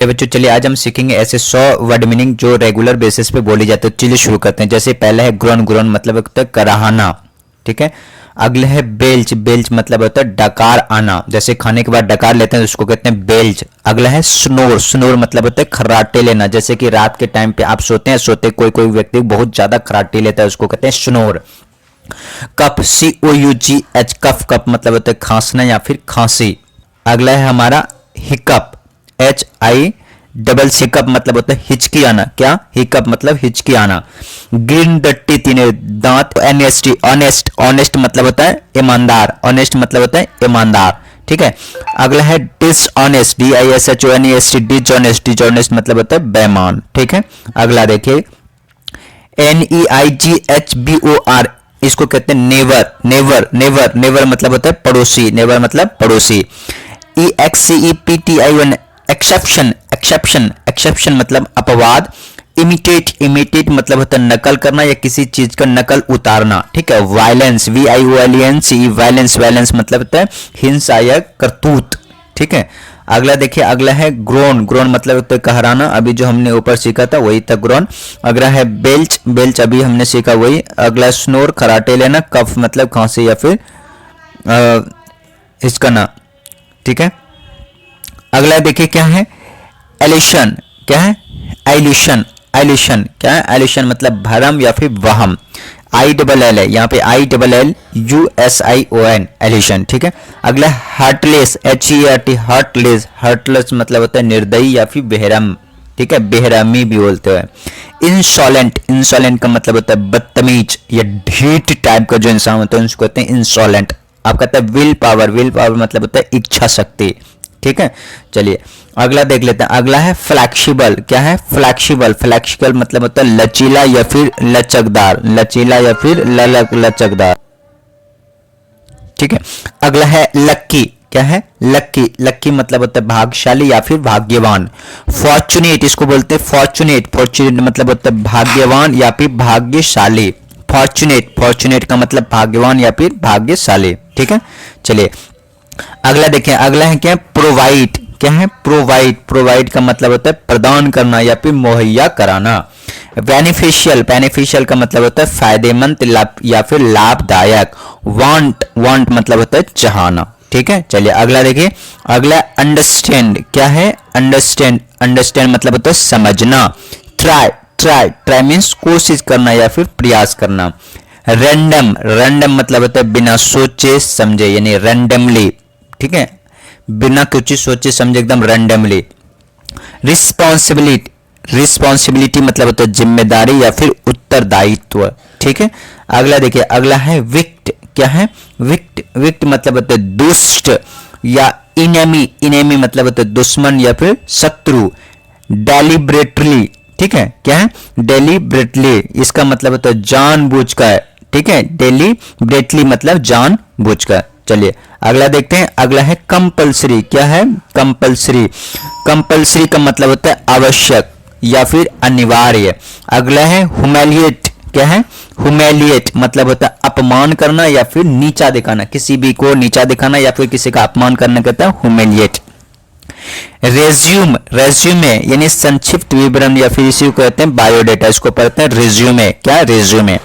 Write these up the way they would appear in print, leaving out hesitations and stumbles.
बच्चों चलिए आज हम सीखेंगे ऐसे 100 वर्ड मीनिंग जो रेगुलर बेसिस पे बोली जाती है। चलिए शुरू करते हैं। जैसे पहला है ग्रोन, ग्रोन मतलब होता है कराहना, ठीक है। अगला है बेल्च, बेल्च मतलब होता है डकार आना, जैसे खाने के बाद डकार लेते हैं तो उसको कहते हैं बेल्च। अगला है स्नोर, स्नोर मतलब होता है खर्राटे लेना, जैसे कि रात के टाइम पे आप सोते हैं, सोते कोई कोई व्यक्ति बहुत ज्यादा खर्राटे लेता है, उसको कहते हैं स्नोर। कफ, COUGH, कफ, कफ मतलब होता है खांसना या फिर खांसी। अगला है हमारा हिकअप, HICC मतलब होता है हिचकी आना, क्या हिकअप मतलब हिचकी आना। ग्रीन डट्टी तीन दांत, NST, ऑनेस्ट, ऑनेस्ट मतलब होता है ईमानदार, ऑनेस्ट मतलब होता है ईमानदार, ठीक है। अगला है डिसऑनेस्ट, DISHONEST, डिसऑनेस्ट, डिसऑनेस्ट मतलब होता है बेईमान, ठीक है। अगला देखिए NEIGHBOR, इसको कहते हैं नेवर, नेवर, नेवर, नेवर मतलब होता है पड़ोसी, नेवर मतलब पड़ोसी। EXCEPTION, एक्सेप्शन, एक्सेप्शन, एक्सेप्शन मतलब अपवाद। इमिटेट, इमिटेट मतलब होता है नकल करना या किसी चीज का नकल उतारना, ठीक है। वायलेंस, VIOLENCE, वायलेंस, वायलेंस मतलब होता है हिंसा या करतूत, ठीक है। अगला देखिए, अगला है ग्रोन, ग्रोन मतलब होता है कहराना, अभी जो हमने ऊपर सीखा था वही था ग्रोन। अगला है बेल्च, बेल्च अभी हमने सीखा वही। अगला स्नोर, खराटे लेना। कफ मतलब खांसी या फिर हिचकना, ठीक है। अगला देखिए क्या है एलिशन, क्या है एलिशन, एलिशन क्या है एलिशन मतलब भरम या फिर वहम। ILL है यहाँ पे, ILLUSION, एलिशन, ठीक है। अगला हार्टलेस, HEART, हार्टलेस, हार्टलेस मतलब होता है निर्दयी या फिर बेहरम, ठीक है, बेहरामी भी बोलते हैं। इंसॉलेंट, इंसॉलेंट का मतलब होता है बदतमीज या ढीठ टाइप का जो इंसान होता है उसको कहते हैं इंसॉलेंट। आप कहते हैं विल पावर, विल पावर मतलब होता है इच्छा शक्ति, ठीक है। चलिए अगला देख लेते हैं। अगला है फ्लैक्सिबल, क्या है फ्लैक्सिबल, फ्लैक्सिबल मतलब होता है लचीला या फिर लचकदार, लचीला या फिर लचकदार, ठीक है। अगला है लक्की, क्या है लक्की, लक्की मतलब होता है भाग्यशाली या फिर भाग्यवान। फॉर्चुनेट, इसको बोलते हैं फॉर्चुनेट, फॉर्चुनेट मतलब होता है भाग्यवान या फिर भाग्यशाली। फॉर्चुनेट, फॉर्चुनेट का मतलब भाग्यवान या फिर भाग्यशाली, ठीक है। चलिए अगला देखें, अगला है क्या प्रोवाइड, क्या है प्रोवाइड, प्रोवाइड का मतलब होता है प्रदान करना या फिर मुहैया कराना। बेनिफिशियल, बेनिफिशियल का मतलब होता है फायदेमंद या फिर लाभदायक। वांट, वांट मतलब होता है चाहना, ठीक है। चलिए अगला देखिए, अगला अंडरस्टैंड, क्या है अंडरस्टैंड, अंडरस्टैंड मतलब होता है समझना। ट्राई, ट्राई, ट्राई मीन्स कोशिश करना या फिर प्रयास करना। रैंडम, रैंडम मतलब होता है बिना सोचे समझे यानी रैंडमली, ठीक है, बिना कुछ सोचे समझे एकदम रैंडमली। रिस्पॉन्सिबिलिटी, रिस्पॉन्सिबिलिटी मतलब होता है जिम्मेदारी या फिर उत्तरदायित्व, ठीक है। अगला देखिए, अगला है विक्ट, क्या है विक्ट, विक्ट मतलब होता है दुष्ट या इनेमी, इनेमी मतलब होता है दुश्मन या फिर शत्रु। डेलिब्रेटली, ठीक है, क्या है डेलिब्रेटली, इसका मतलब होता है जानबूझकर, ठीक है, डेलिब्रेटली मतलब जानबूझकर। चलिए अगला देखते हैं। अगला है कंपलसरी, क्या है कंपलसरी, कंपलसरी का मतलब होता है आवश्यक या फिर अनिवार्य। अगला है हुमिलिएट, क्या है हुमिलिएट मतलब होता है अपमान करना या फिर नीचा दिखाना, किसी भी को नीचा दिखाना या फिर किसी का अपमान करना कहता है हुमिलिएट। रेज्यूम, रेज्यूमे यानी संक्षिप्त विवरण या फिर इसी को कहते हैं बायोडेटा, इसको पढ़ते हैं रेज्यूमे, क्या रेज्यूमे।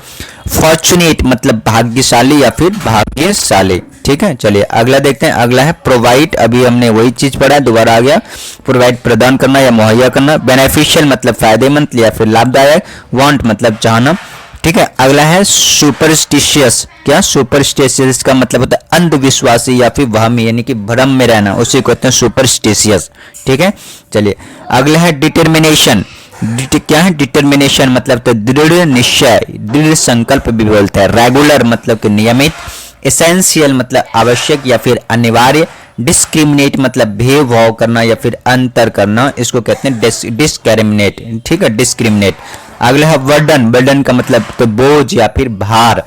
फॉर्चुनेट मतलब भाग्यशाली या फिर भाग्यशाली, ठीक है। चलिए अगला देखते हैं। अगला है प्रोवाइड, अभी हमने वही चीज पढ़ा है, दोबारा आ गया। प्रोवाइड प्रदान करना या मुहैया करना। बेनिफिशियल मतलब फायदेमंद या फिर लाभदायक। वांट मतलब चाहना, ठीक है। अगला है सुपरस्टिशियस, क्या सुपरस्टिशियस का मतलब होता है अंधविश्वासी या फिर वहमी यानी कि भ्रम में रहना, उसी को कहते हैं सुपरस्टिशियस, ठीक है। चलिए अगला है डिटर्मिनेशन, क्या है डिटर्मिनेशन मतलब तो दृढ़ निश्चय, दृढ़ संकल्प भी बोलते हैं। रेगुलर मतलब कि नियमित। एसेंशियल मतलब आवश्यक या फिर अनिवार्य। डिस्क्रिमिनेट मतलब भेदभाव करना या फिर अंतर करना, इसको कहते हैं डिस्क्रिमिनेट, ठीक है डिस्क्रिमिनेट। अगला है वर्डन, वर्डन का मतलब तो बोझ या फिर भार।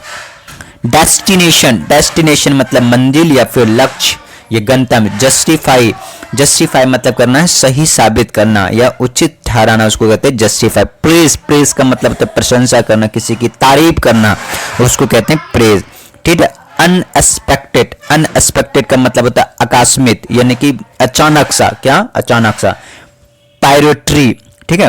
डेस्टिनेशन, डेस्टिनेशन मतलब मंजिल या फिर लक्ष्य, ये गंतव्य। जस्टिफाई, जस्टिफाई मतलब करना है सही साबित करना या उचित ठहराना, उसको कहते हैं जस्टिफाई। प्रेज, प्रेज का मतलब तो प्रशंसा करना, किसी की तारीफ करना, उसको कहते हैं प्रेज, ठीक है। अनएक्सपेक्टेड, अनएक्सपेक्टेड का मतलब होता है आकस्मिक यानी कि अचानक सा, क्या अचानक सा। प्रायोरिटी, ठीक है।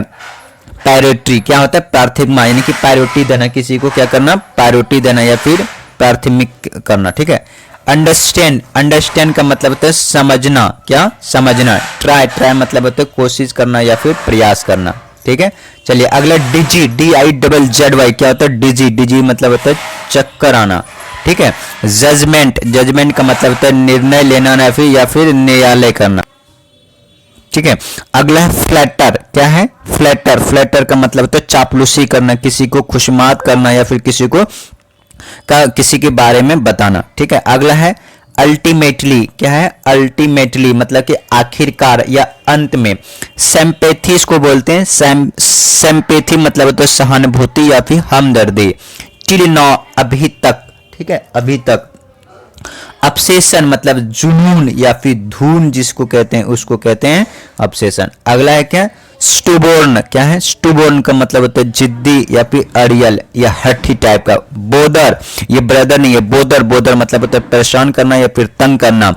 प्रायोरिटी क्या होता है? प्राथमिकता, यानी कि प्रायोरिटी देना, किसी को क्या करना? प्रायोरिटी देना या फिर प्राथमिक करना, ठीक है। अंडरस्टैंड, अंडरस्टैंड का मतलब होता है समझना, क्या? समझना। ट्राई, ट्राई मतलब होता है कोशिश करना या फिर प्रयास करना, ठीक है। चलिए अगला डिजी, DIZZY क्या होता है? डिजी, डिजी मतलब होता है चक्कर आना, ठीक है। जजमेंट, जजमेंट का मतलब होता है निर्णय लेना या फिर न्यायालय करना, ठीक है। अगला है फ्लैटर, क्या है? फ्लैटर, फ्लैटर का मतलब होता है चापलूसी करना, किसी को खुशमात करना या फिर किसी के बारे में बताना, ठीक है। अगला है अल्टीमेटली, क्या है? अल्टीमेटली मतलब कि आखिरकार या अंत में। सिंपैथी इसको बोलते हैं, सिंपैथी मतलब होता है सहानुभूति या फिर हमदर्दी। टिल नाउ अभी तक, ठीक है, अभी तक। ऑब्सेशन मतलब जुनून या फिर धून जिसको कहते हैं उसको कहते हैं ऑब्सेशन। अगला है क्या? स्टूबोर्न, क्या है? स्टूबोर्न का मतलब होता है जिद्दी या फिर अड़ियल या हठी टाइप का। बोदर, ये ब्रदर नहीं है, बोदर, बोदर मतलब होता है परेशान करना या फिर तंग करना।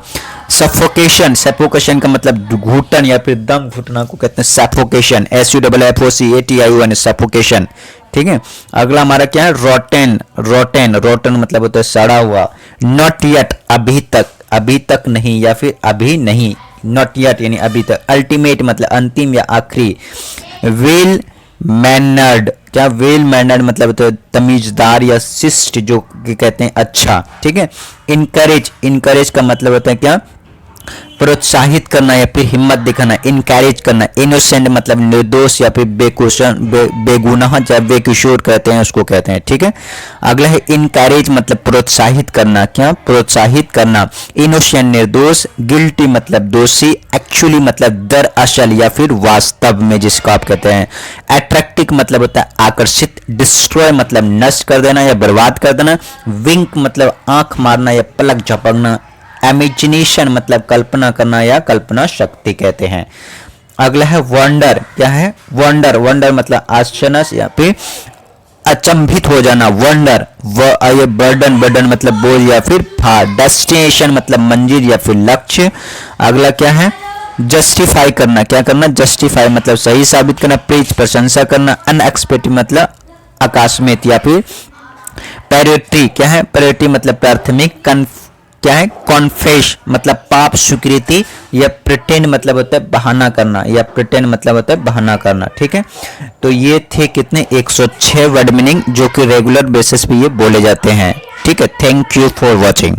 सफोकेशन, सफोकेशन का मतलब घुटन या फिर दम घुटना को कहते हैं सफोकेशन। SUFFOCATION, सफोकेशन, ठीक है। अगला हमारा क्या है? रोटेन, रोटेन, रोटेन मतलब होता है सड़ा हुआ। नॉट येट, अभी तक, अभी तक नहीं या फिर अभी नहीं, नॉट येट यानी अभी तक। अल्टीमेट मतलब अंतिम या आखिरी। वेल मैनर्ड, क्या? वेल मैनर्ड मतलब होता है तमीजदार या शिष्ट जो कहते हैं अच्छा, ठीक है। इनकरेज, इनकरेज का मतलब होता है क्या? प्रोत्साहित करना या फिर हिम्मत दिखाना, इनकरेज करना। इनोसेंट मतलब निर्दोष या फिर बेगुनाह, चाहे बेकसूर कहते हैं उसको कहते हैं, ठीक है। अगला है इनकरेज मतलब प्रोत्साहित करना, क्या? प्रोत्साहित करना। इनोसेंट निर्दोष। गिल्टी मतलब दोषी। एक्चुअली मतलब दरअसल या फिर वास्तव में जिसको आप कहते हैं। अट्रैक्टिव मतलब होता है आकर्षित। डिस्ट्रॉय मतलब नष्ट कर देना या बर्बाद कर देना। विंक मतलब आंख मारना या पलक झपकना। इमेजिनेशन मतलब कल्पना करना या कल्पना शक्ति कहते हैं। अगला है वंडर, क्या है? वंडर, वंडर मतलब आश्चर्य या फिर अचंभित हो जाना, वंडर। ये बर्डन, बर्डन मतलब बोझ या फिर भार। डेस्टिनेशन मतलब मंजिल या फिर लक्ष्य। अगला क्या है? जस्टिफाई करना, क्या करना? जस्टिफाई मतलब सही साबित करना। प्रीच प्रशंसा करना। अनएक्सपेक्टेड मतलब आकस्मिक या फिर। प्रायोरिटी, क्या है? प्रायोरिटी मतलब प्राथमिक। क्या है? कॉन्फेस मतलब पाप स्वीकृति या प्रिटेंड मतलब होता है बहाना करना या प्रिटेंड मतलब होता है बहाना करना, ठीक है। तो ये थे कितने? 106 वर्ड मीनिंग जो कि रेगुलर बेसिस पे ये बोले जाते हैं, ठीक है। Thank you for watching.